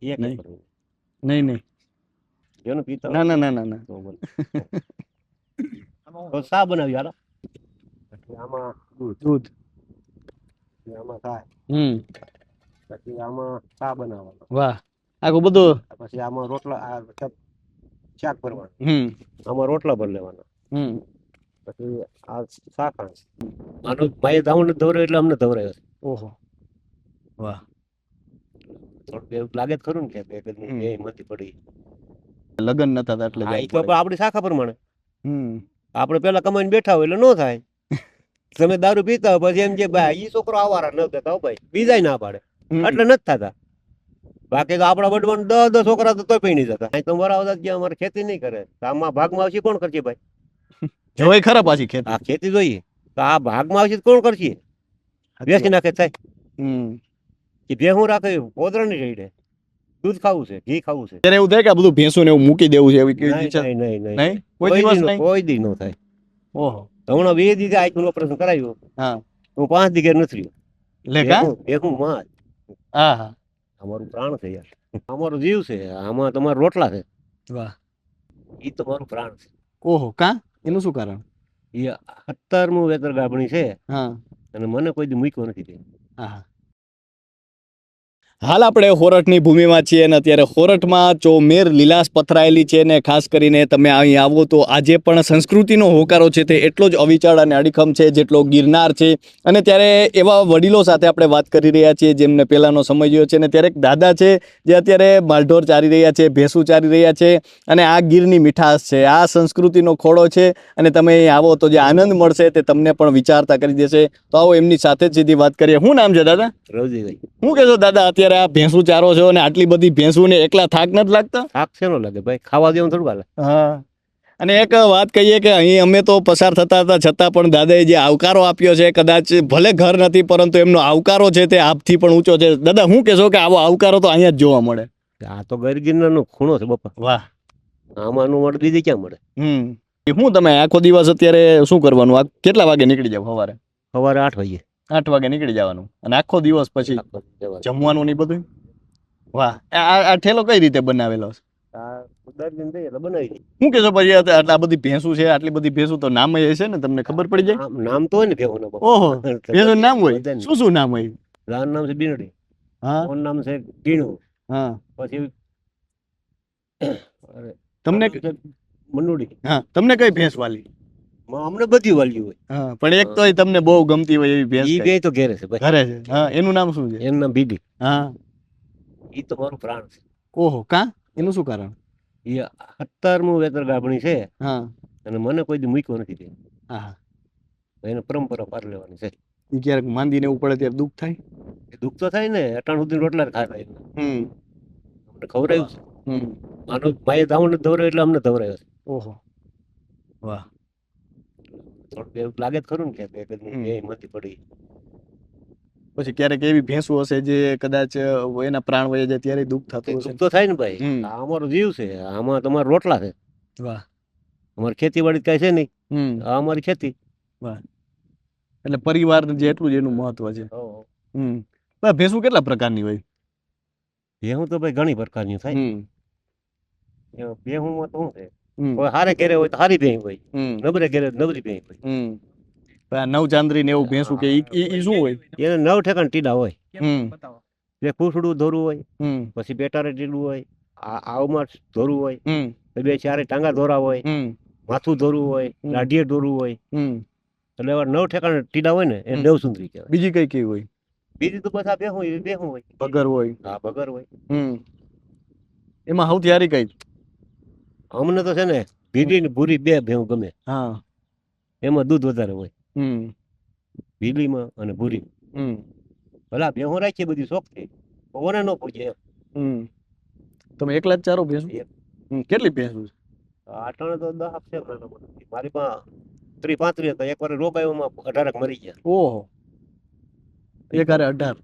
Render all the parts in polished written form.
એક નહીં કરવું નહીં નહીં જેનું પીતા ના ના ના ના ના તો બોલ તો શા બનાવી હાલો પછી આમાં દૂધ દૂધ પછી આમાં થાય પછી આમાં શા બનાવવાનો વાહ આખું બધું પછી આમાં રોટલા શાક ભરવાનું આમાં રોટલા ભરી લેવાના પછી આ શાક આનું ભાઈ ધાવણ ધવરે એટલે અમને ધવરાય ઓહો વાહ થોડુંક એવું લાગે જ ખરું ને કે બે હિંમતી પડી લગન નતા થતા એટલે હા જવું એ તો પડે આપણી શાખા પ્રમાણે હમ આપણે પેલા કમાઈને બેઠા હોય એટલે નો થાય તમે દારૂ પીતા હોય પછી એમ કે ભાઈ ઈ છોકરો આવારા ન દેતા હો ભાઈ બીજાય ના પાડે એટલે નથી થતા બાકી તો આપણા વડવાન 10 છોકરા તો તોય નહીં જતા અહીં તો વરાવતા ગયા અમારે ખેતી નહીં કરે તો આમાં ભાગમાં આવશે કોણ કરશે ભાઈ જોઈ ખરા પાછી ખેતી આ ખેતી જોઈએ તો આ ભાગમાં આવશે તો કોણ કરશે વેચી નાખે થાય કે ભેહું રાખે પોદરા ની રહી દૂધ ખાવું છે ઘી ખાવું છે ત્યારે એવું થાય કે આ બધું ભેંસું ને એવું મૂકી દેવું છે એવી કેવી ઈચ્છા નહીં નહીં નહીં નહીં કોઈ દિવસ નહીં કોઈ દી નો થાય ઓહો હમણાં 2 દી આઈકનું ઓપરેશન કરાવ્યું હા હું 5 દી ઘેર નથી રહ્યો લે કા ભેહું માં હા હા અમારું પ્રાણ છે યાર અમારો જીવ છે આમાં તમારા રોટલા છે વાહ ઈ તો મારું પ્રાણ છે ઓહો કા એનું શું કારણ એ 17મું વેતર ગાભણી છે હા અને મને કોઈ દી મૂક્યો નથી તે હા હાલ આપણે હોરઠની ભૂમિમાં છીએ અને અત્યારે હોરઠમાં ચોમેર લીલાશ પથરાયેલી છે ને ખાસ કરીને તમે અહીં આવો તો આજે પણ સંસ્કૃતિનો હોકારો છે તે એટલો જ અવિચળ અને અડીખમ છે જેટલો ગિરનાર છે અને ત્યારે એવા વડીલો સાથે આપણે વાત કરી રહ્યા છીએ જેમને પહેલાંનો સમય જોયો છે અને ત્યારે એક દાદા છે જે અત્યારે માલઢોર ચારી રહ્યા છે ભેંસું ચારી રહ્યા છે અને આ ગીરની મીઠાશ છે આ સંસ્કૃતિનો ખોળો છે અને તમે અહીં આવો તો જે આનંદ મળશે તે તમને પણ વિચારતા કરી દેશે તો આવો એમની સાથે જ સીધી વાત કરીએ શું નામ છે દાદા રવજીભાઈ શું કહેશો દાદા અત્યારે આ ભેંસું ચારો છો અને આટલી બધી ભેંસું ને એકલા થાક નથી લાગતા થાક શેનો લાગે ભાઈ ખાવા દેવાનું થોડું હાલે હા અને એક વાત કહીએ કે અહીં અમે તો પસાર થતા હતા છતાં પણ દાદાએ જે આવકારો આપ્યો છે કદાચ ભલે ઘર નથી પરંતુ એમનો આવકારો છે તે આપથી પણ ઊંચો છે દાદા શું કહેશો કે આવો આવકારો તો અહીંયા જ જોવા મળે આ તો ગિરનારનો ખૂણો છે બાપા વાહ આમાંનું મળે બીજે ક્યાં મળે શું તમે આખો દિવસ અત્યારે શું કરવાનું આ કેટલા વાગે નીકળી જાવ સવારે સવારે 8 વાગે 8 વાગે નીકળી જવાનું અને આખો દિવસ પછી જમવાનું ને બધું વાહ આ ઠેલો કઈ રીતે બનાવેલો છે બનાવી શું કહેશો પછી આટલા બધી ભેંસું છે આટલી બધી ભેંસું તો નામ હશે ને તમને ખબર પડી જાય નામ તો હોય ને ભેગું ઓહો ભેંસું નામ હોય શું શું નામ હોય રાન નામ છે બીનડી હા ઓન નામ છે ટીણું હા પછી તમને મનુડી હા તમને કઈ ભેંસ વાલી અમને બધી વાલ્યું હોય હા પણ એક તો તમને બહુ ગમતી હોય એવી ભેંસ ઈ બે તો ઘેરે છે ભાઈ ઘરે છે હા એનું નામ શું છે એનું નામ બીડી હા ઈ તો મારું પ્રાણ છે ઓહો કા એનું શું કારણ એ 17મું વેતર ગાભણી છે હા અને મને કોઈ દી મૂક્યો નથી તે હા એને પરંપરા પાર લેવાની છે ઈ ક્યારેક માંદીને એવું પડે ત્યારે દુઃખ થાય દુઃખ તો થાય ને અટાણ સુધી રોટલા ખાતા અમને ખવડાવ્યું છે આનો ભાઈ ધાવણ ધવરે એટલે અમને ધવરાયો છે ઓહો વાહ થોડુંક એવું લાગે જ ખરું ને કે બે હિંમતી પડી પછી ક્યારેક એવી ભેંસું હશે જે કદાચ એના પ્રાણ વહી જાય ત્યારે દુઃખ થતું હશે દુઃખ તો થાય ને ભાઈ આ અમારો જીવ છે આમાં તમારા રોટલા છે વાહ અમારી ખેતીવાડી કઈ છે નહીં આ અમારી ખેતી વાહ એટલે પરિવાર જે એટલું જ એનું મહત્વ છે ભેંસું કેટલા પ્રકારની હોય ભેહું તો ભાઈ ઘણી પ્રકારની થાય ભેહુંમાં તો શું છે કોઈ હારે ઘેરે હોય તો હારી ભેહ હોય નબરે ઘેરે નબરી ભેહ હોય નવચાંદ્રી ને એવું ભેંસું કે ઈ શું હોય એને 9 ઠેકાણ ટીડા હોય બે કુસડું ધોરું હોય પછી પેટારે ટીડું હોય આવમાં ધોરું હોય બે ચારે ટાંગા ધોરા હોય માથું ધોરું હોય લાઢીએ ધોરું હોય એટલે એવા 9 ઠેકાણ ટીડા હોય ને એ દેવસુંદરી કહેવાય બીજી કઈ કઈ હોય બીજી તો બસ આ બેહું હોય ભગર હોય હા ભગર હોય એમાં સૌથી હારી કઈ અમને તો છે ને ભીડી ને ભૂરી બે ભેહું ગમે હા એમાં દૂધ વધારે હોય ભીડીમાં અને ભૂરી ભલા ભેહું રાખીએ બધી શોખથી ઓને ન પૂછે તમે એકલા જ ચારો ભેંસું કેટલી ભેંસું આટણે તો 10 છે મારી પાસે 30-35 હતા એકવાર રોગાયોમાં 18 મરી ગયા ઓહો એક હારે 18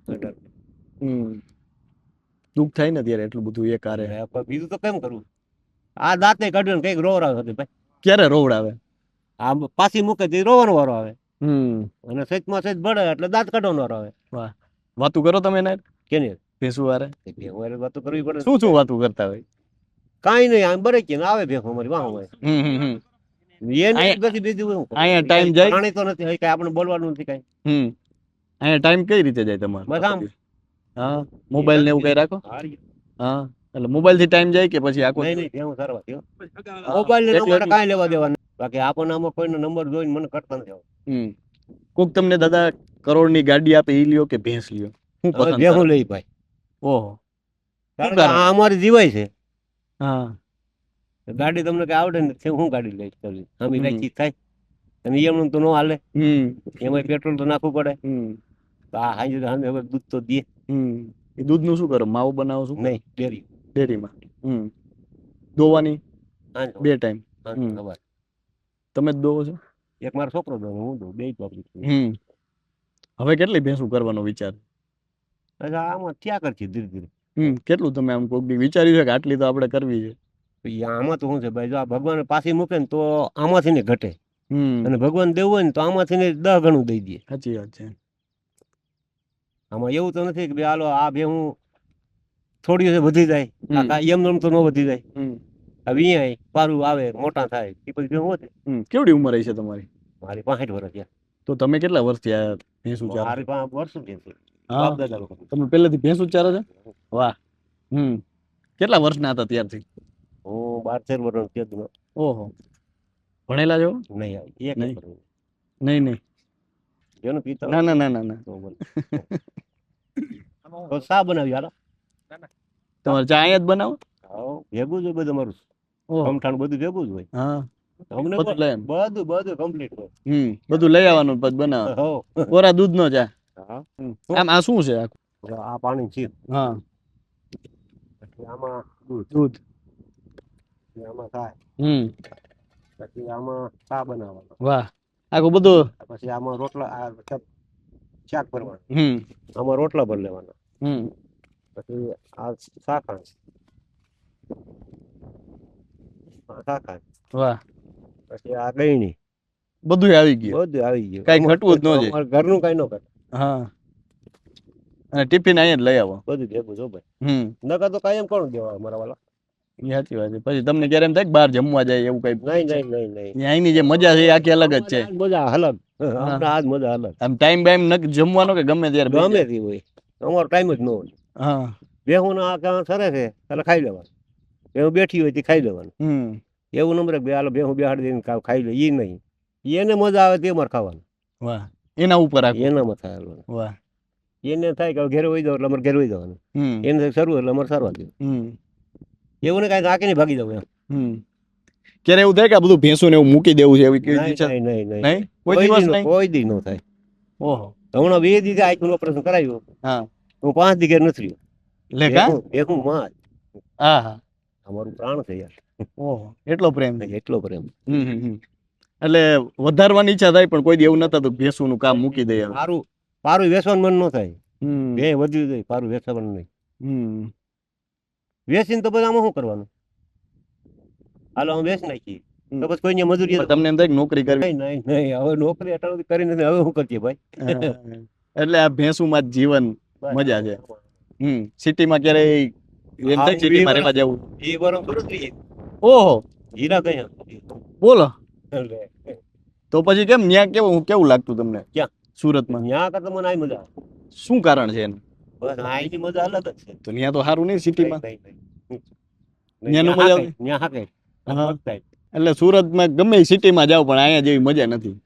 દુઃખ થાય ને ત્યારે એટલું બધું એક હારે બીજું તો કેમ કરવું આ દાંતે કાઢ્યો ને કઈક રોવરાવે હતી ભાઈ ક્યારે રોવડાવે આ પાછી મૂકે તે રોવાનો વારો આવે અને સેજમાં સેજ બળે એટલે દાંત કાઢવાનો વારો આવે વાહ વાતું કરો તમે એને કેની ભેંસુ વારે ભેહું હારે વાતો કરવી પડે. શું શું વાતું કરતા હોય? કાંઈ નહીં, આમ બરે કે આવે ભેહું અમારી વાહ હોય. એને અહીંયા- પછી બીજું શું કરવું? અહીંયા time જાય? પ્રાણી તો નથી, કાંઈ આપણે બોલવાનું નથી કાંઈ. અહીંયા ટાઈમ કઈ રીતે જાય તમારો? બસ આમ. હા, મોબાઈલ ને એવું કઈ રાખો? હારી. હા, એટલે મોબાઈલ થી ટાઈમ જાય કે પછી આખો? નહીં નહીં, ભેહું સારવા થયો. મોબાઈલ ને એટલે- અમારે કાંઈ લેવા દેવા નથી. બાકી આપણને આમાં કોઈનો નંબર જોઈને મને કરતા નથી આવડતું. કોક તમને દાદા કરોડની ગાડી આપે ઈ લ્યો કે ભેંસ લ્યો? શું હવે પસંદ ભેહું કરો? લઈ ભાઈ, ઓહો. કારણ કે આ અમારી જીવાય છે. હા. ગાડી તમને કઈ આવડે ને હું ગાડી લઈશ કરવી અમે રાખી થાય અને એમનું તો ન હાલે. એમાં પેટ્રોલ તો નાખવું પડે. તો આ હાંજે સામે હવે દૂધ તો દે એ દૂધ નું શું કરો? માવો બનાવો છું? નહીં, ડેરી ડેરીમાં. દોવાની હાંજે 2 ટાઈમ સવારે. તમે જ દોવો છો? એક મારો છોકરો દો, હું દઉં, બે જ વાપરું. હવે કેટલી ભેંસું કરવાનો વિચાર? અચ્છા, આમાં ક્યાં કરશે ધીરે ધીરે. કેટલું તમે આમ કોક દી વિચાર્યું છે કે આટલી તો આપણે કરવી છે? પછી આમાં તો શું છે ભાઈ, જો આ ભગવાન પાછી મૂકે ને તો આમાંથી ને ઘટે, અને ભગવાન દેવું હોય ને તો આમાંથી ને 10 ગણું દઈ દે. સાચી વાત છે. આમાં એવું તો નથી કે ભાઈ હાલો આ બે હું થોડી વધી જાય, એમ તો ન વધી જાય. હવે અહીંયા પારું આવે, મોટા થાય એ પછી ભેહું વધે. કેવડી ઉંમર હશે તમારી? મારી 65 વર્ષ થયા. તો તમે કેટલા વર્ષથી આ ભેંસું ચારો? મારી 5 વર્ષ છે. હા. બાપ દાદા લોકો. તમે પહેલેથી ભેંસું ચારો છો? વાહ. કેટલા વર્ષના હતા ત્યારથી? હું 12-13 વર્ષનો થયો. ઓહો. ભણેલા છો? નહીં આવે એક નહીં. કરું. નહીં. જેનું પિતા ના ના ના ના ના. તો બોલ. તો શા બનાવી હાલો. તમારે ચા અહીંયા જ બનાવો? હા, ભેગું જ હોય બધું મારું. ઓહો. કમઠાણ બધું ભેગું જ હોય. હા. અમને બધું લઈ આવવાનું. બધું કમ્પ્લીટ હોય. બધું લઈ આવવાનું પછી બનાવો. હો. કોરા દૂધનો ચા. હા. આમ આ શું છે? આ પાણી છે. હા. પછી આમાં દૂધ. પછી આમાં થાય. પછી આમાં ચા બનાવવાનો. વાહ. આખું બધું. પછી આમાં રોટલા, આ શાક ભરવાનું. આમાં રોટલા ભરી લેવાના. પછી આ શાખાંડ. વાહ. પછી આ ગયણી. બધું આવી ગયું. બધું આવી ગયું. કાંઈ ઘટવું જ ન જોઈએ. અમારે ઘરનું કાંઈ ન કરે. હા. અને ટિફિન અહીંયા જ લઈ આવો. બધું ભેગું છો ભાઈ. નકર તો કાયમ કોણ દેવા અમારા વાલા. એ સાચી વાત છે. પછી તમને ક્યારે એમ થાય કે બહાર જમવા જાય એવું કઈ? નહીં. અહીંની જે મજા છે એ આખી અલગ જ છે. મજા અલગ. આપણે આજ મજા અલગ. આમ ટાઈમ બાઈમ જમવાનો કે ગમે ત્યારે ગમે તે હોય, અમારો ટાઈમ જ ન હોય. હા. બેહું આ કાં સરે છે એટલે ખાઈ લેવાનું. બેહું બેઠી હોય તે ખાઈ લેવાનું. એવું નંબર બે હાલો બેહું બેહાડી દઈને ખાઈ લે, એ નહીં. એને મજા આવે તે મારે ખાવાનું. વાહ. એના ઉપર આખું. એનામાં થાય હાલવાનું. વાહ. એને થાય કે ઘેર વહી જાવ એટલે અમારે ઘેર વહી જવાનું. એને થાય સરવું એટલે અમારે સરવા દેવું. એવું ને કાંઈ આંકીને ભાગી જવું એમ. ક્યારે એવું થાય કે આ બધું ભેંસું ને એવું મૂકી દેવું છે એવી કેવી ઈચ્છા? નહીં. કોઈ દિવસ નહીં? કોઈ દી ન થાય. ઓહો. હમણાં 2 દી આંખનું ઓપરેશન કરાવ્યું. હા. હું 5 દી ઘેર નથી રહ્યો. લે કા? બેહું માં જ. હા. અમારું પ્રાણ છે યાર. ઓહો. એટલો પ્રેમ છે. એટલો પ્રેમ. એટલે વધારવાની ઈચ્છા થાય પણ કોઈ દી એવું નતું કે ભેંસું નું કામ મૂકી દે. પારું વેચવાનું મન ન થાય. બે વધ્યું જાય, પારું વેચવાનું નહીં. વેચીને તો બધા આમાં શું કરવાનું? હાલો અમે વેચ નાખીએ તો પછી કોઈને મજૂરી તમને એમ થાય કે નોકરી કરવી? નહીં. હવે નોકરી અત્યાર સુધી કરી નથી, હવે શું કરીએ ભાઈ? એટલે આ ભેંસુમાં જ જીવન મજા છે. સિટીમાં ક્યારે એમ થાય સિટીમાં રહેવા જવું? એ બરાબર સુરત રહીએ. ઓહો. હીરા કઈ બોલો. તો પછી કેમ ન્યા કેવું લાગતું તમને? ક્યાં? સુરતમાં. ન્યા કરતા મને આ મજા આવે. શું કારણ છે એનું? બસ આની મજા અલગ જ છે. તો ન્યા તો સારું નહીં સિટીમાં? ન્યાનું મજા આવે. ન્યા હાકે. એટલે સુરતમાં ગમે સિટીમાં જાવ પણ અહીંયા જેવી મજા નથી.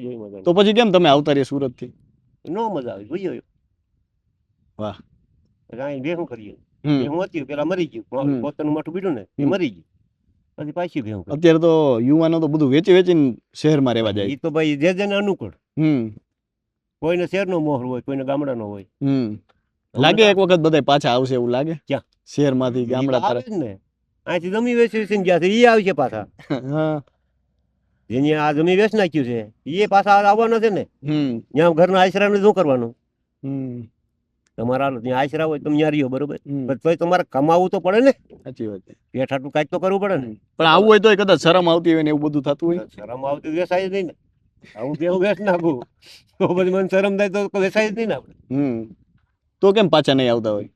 જેવી મજા તો પછી કેમ તમે આવતા રહ્યા સુરત થી? નો મજા આવે. જોઈએ. વાહ. અહીં ભેગું કરીએ. હું હતી પેલા મરી ગયું. પોતાનું મોટું બીડું ને એ મરી ગયું. પછી પાછી ભેગું. અત્યારે તો યુવાનો તો બધું વેચીને શહેરમાં રહેવા જાય. એ તો ભાઈ જે જેને અનુકૂળ. કોઈને શહેરનો મોહ હોય, કોઈને ગામડાનો હોય. લાગે એક વખત બધા પાછા આવશે એવું લાગે? ક્યાં? શહેરમાંથી ગામડા તરફ ને અહીંથી જમી વેચી ગયા છે એ આવશે પાછા. જેની આ જમી વેચ નાખ્યું છે એ પાછા આવવાના છે ને. ત્યાં ઘરના આશરાને શું કરવાનું? તમારા ત્યાં આશરા હોય તમે ત્યાં રહ્યો બરોબર, પછી તમારે કમાવું તો પડે ને. સાચી વાત છે. પેઠાટું કાંઈક તો કરવું પડે ને. પણ આવું હોય તો કદાચ શરમ આવતી હોય ને એવું બધું થતું હોય. શરમ આવતી વેસાય જ નહીં ને. આવું કેવું વેચ નાખું તો પછી મને શરમ થાય તો વેસાય જ નહીં ને આપણે. તો કેમ પાછા નહીં આવતા હોય?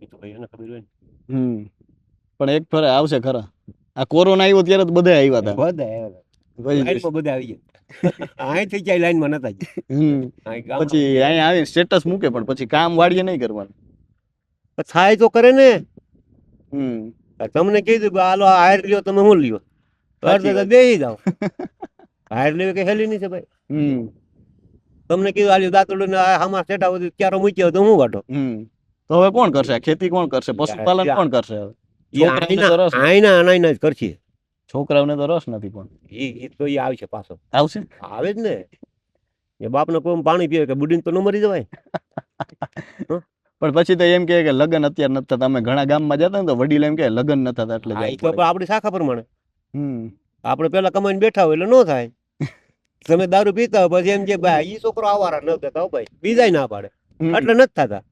એ તો ભાઈ એને ખબર હોય ને. પણ એક ફરે આવશે ખરા. આ કોરોના આવ્યો ત્યારે તો બધા આવ્યા હતા. બધા આવ્યા હતા. લાઈનમાં બધા આવી ગયા. અહીંથી ક્યાંય લાઈનમાં નતા ગયા. અહીં ગામમાં પછી અહીંયા આવીને સ્ટેટસ મૂકે પણ પછી કામ વાડીએ નહીં કરવાનું. થાય તો કરે ને. હમ તમને કીધું કે હાલો હાયર લ્યો તમે હું લ્યો સાચી વાત. બેસી જાઓ. હાયર લેવી કે હેલી નહીં છે ભાઈ. તમને કીધું હાલ્યો દાંતડું ને આમાં સેટા બધું ક્યારો મૂક્યો તો હું વાટો. તો હવે કોણ કરશે? આ ખેતી કોણ કરશે? પશુપાલન કોણ કરશે હવે? છોકરાઓને તો રસ આઈના અનાઈના જ કરશે. છોકરાઓને તો રસ નથી પણ એ તો એ આવશે પાછો. આવશે. આવે જ ને. એ બાપને કોઈ પાણી પીવે કે બુડીને તો ન મરી જવાય. પણ પછી તો એમ કહે કે લગ્ન અત્યારે નથી થતા. અમે ઘણા ગામમાં જતા ને તો વડીલ એમ કે લગ્ન નથી થતા એટલે હા, જવું ઈ તો પડે. આપણી શાખા પ્રમાણે હમ આપણે પેલા કમાઈને બેઠા હોય એટલે ન થાય. તમે દારૂ પીતા હોય પછી એમ કે ભાઈ ઈ છોકરો આવારા ન દેતા હો ભાઈ બીજાય ના પાડે હમ. એટલે નથી થતા.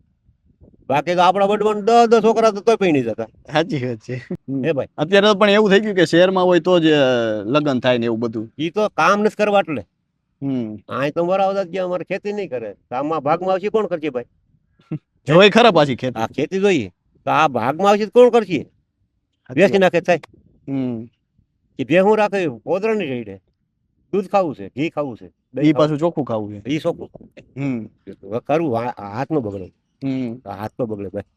બાકી તો આપણા વડવાન 10 છોકરા તો તોય પૈણી જતા. સાચી વાત છે. હે ભાઈ અત્યારે તો પણ એવું થઈ ગયું કે શહેરમાં હોય તો જ લગ્ન થાય ને એવું બધું. ઈ તો કામ નથી કરવા એટલે હમ અહીં તો બરાબર જ અમારે ખેતી નહીં કરે આમાં ભાગમાં આવશે કોણ કરશે ભાઈ. જોઈ ખરા પાછી ખેતી. આ ખેતી જોઈએ તો આ ભાગમાં આવશે તો કોણ કરશે. બેસી નાખે થાય હમ કે ભેહું રાખે પોદરાની રહી દૂધ ખાવું છે ઘી ખાવું છે ઈ પાછું ચોખ્ખું ખાવું છે. ઈ શોખું હમ કરવું હાથ નો બગડે. હમ હાથ તો બગડે ભાઈ.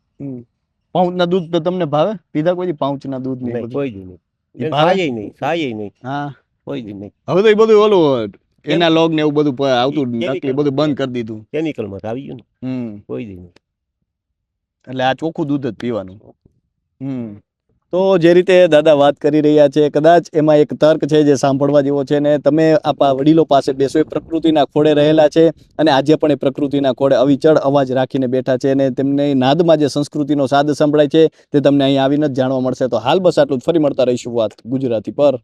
પાઉચ ના દૂધ તો તમને ભાવે? પીધા કોઈ પાઉચ ના દૂધ ને એ નહીં બધું? કોઈ દી નહીં. ઈ ભાવે? સાયે નહીં હા કોઈ દી નહીં. હવે તો એ બધું ઓલું એના લોગ ને એવું બધું આવતું Chemical નકલી બધું બંધ કરી દીધું. કેમિકલમાં આવી ગયું ને કોઈ દી નહીં. એટલે આ ચોખ્ખું દૂધ જ પીવાનું. તો જે રીતે દાદા વાત કરી રહ્યા છે કદાચ એમાં એક તર્ક છે જે સાંભળવા જેવો છે ને તમે આપણા વડીલો પાસે બેસો એ પ્રકૃતિના ખોળે રહેલા છે અને આજે પણ એ પ્રકૃતિના ખોળે અવિચળ અવાજ રાખીને બેઠા છે અને તેમને નાદમાં જે સંસ્કૃતિનો સાદ સંભળાય છે તે તમને અહીં આવીને જ જાણવા મળશે. તો હાલ બસ આટલું જ. ફરી મળતા રહીશું વાત ગુજરાતી પર.